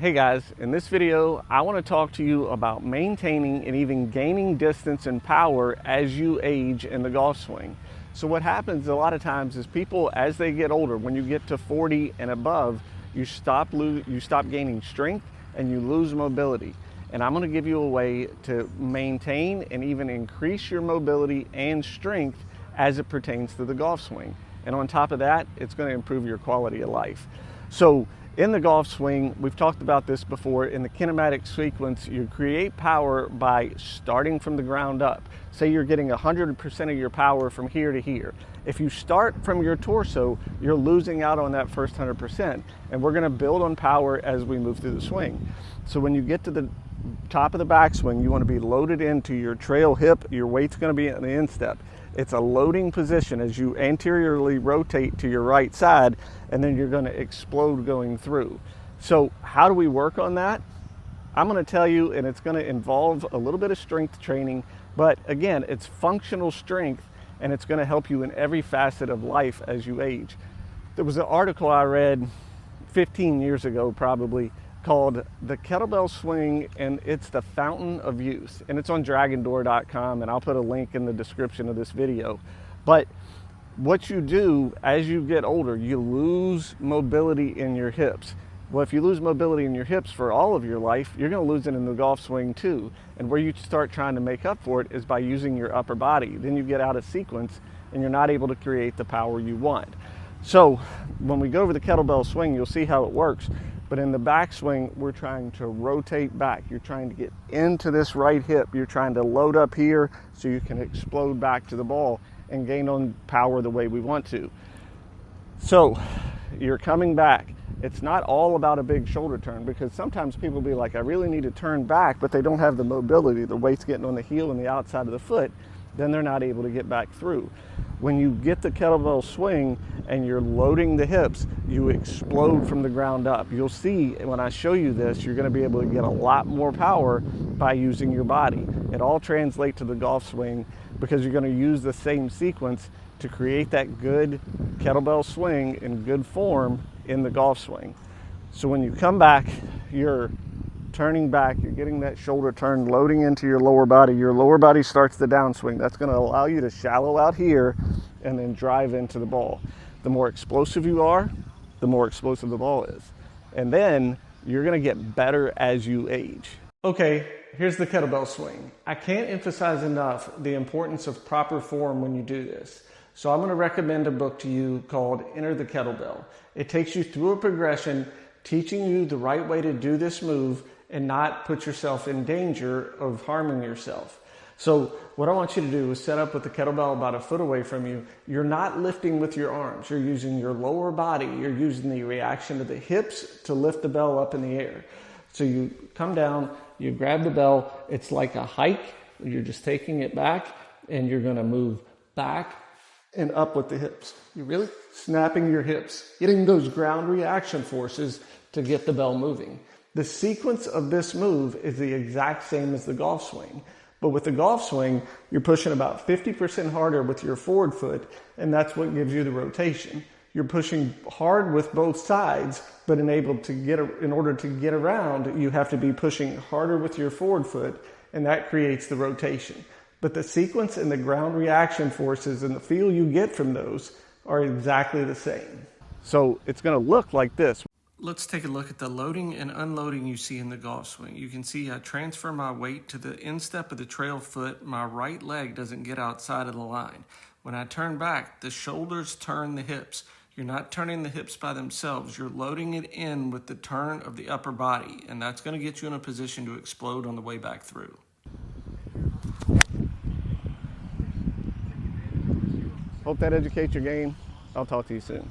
Hey guys, in this video I want to talk to you about maintaining and even gaining distance and power as you age in the golf swing. So what happens a lot of times is people, as they get older, when you get to 40 and above, you stop gaining strength and you lose mobility. And I'm going to give you a way to maintain and even increase your mobility and strength as it pertains to the golf swing. And on top of that, it's going to improve your quality of life. So in the golf swing, we've talked about this before, in the kinematic sequence, you create power by starting from the ground up. Say you're getting 100% of your power from here to here. If you start from your torso, you're losing out on that first 100%. And we're gonna build on power as we move through the swing. So when you get to the top of the backswing, you wanna be loaded into your trail hip, your weight's gonna be in the instep. It's a loading position as you anteriorly rotate to your right side, and then you're going to explode going through. So how do we work on that? I'm going to tell you, and it's going to involve a little bit of strength training, but again, it's functional strength, and it's going to help you in every facet of life as you age. There was an article I read 15 years ago probably, called The Kettlebell Swing and It's the Fountain of Youth, and it's on dragondoor.com, and I'll put a link in the description of this video. But what you do as you get older, you lose mobility in your hips. Well, if you lose mobility in your hips for all of your life, you're going to lose it in the golf swing too. And where you start trying to make up for it is by using your upper body. Then you get out of sequence and you're not able to create the power you want. So when we go over the kettlebell swing, you'll see how it works. But in the backswing, we're trying to rotate back. You're trying to get into this right hip. You're trying to load up here so you can explode back to the ball and gain on power the way we want to. So you're coming back. It's not all about a big shoulder turn, because sometimes people be like, I really need to turn back, but they don't have the mobility. The weight's getting on the heel and the outside of the foot. Then they're not able to get back through. When you get the kettlebell swing and you're loading the hips, you explode from the ground up. You'll see when I show you this, you're going to be able to get a lot more power by using your body. It all translates to the golf swing because you're going to use the same sequence to create that good kettlebell swing in good form in the golf swing. So when you come back, you're turning back, you're getting that shoulder turn, loading into your lower body starts the downswing. That's going to allow you to shallow out here and then drive into the ball. The more explosive you are, the more explosive the ball is. And then you're going to get better as you age. Okay, here's the kettlebell swing. I can't emphasize enough the importance of proper form when you do this. So I'm going to recommend a book to you called Enter the Kettlebell. It takes you through a progression teaching you the right way to do this move and not put yourself in danger of harming yourself. So what I want you to do is set up with the kettlebell about a foot away from you. You're not lifting with your arms. You're using your lower body. You're using the reaction of the hips to lift the bell up in the air. So you come down, you grab the bell. It's like a hike. You're just taking it back, and you're going to move back and up with the hips. You're really snapping your hips, getting those ground reaction forces to get the bell moving. The sequence of this move is the exact same as the golf swing. But with the golf swing, you're pushing about 50% harder with your forward foot, and that's what gives you the rotation. You're pushing hard with both sides, but in order to get around, you have to be pushing harder with your forward foot, and that creates the rotation. But the sequence and the ground reaction forces and the feel you get from those are exactly the same. So it's going to look like this. Let's take a look at the loading and unloading you see in the golf swing. You can see I transfer my weight to the instep of the trail foot. My right leg doesn't get outside of the line. When I turn back, the shoulders turn the hips. You're not turning the hips by themselves. You're loading it in with the turn of the upper body, and that's going to get you in a position to explode on the way back through. Hope that educates your game. I'll talk to you soon.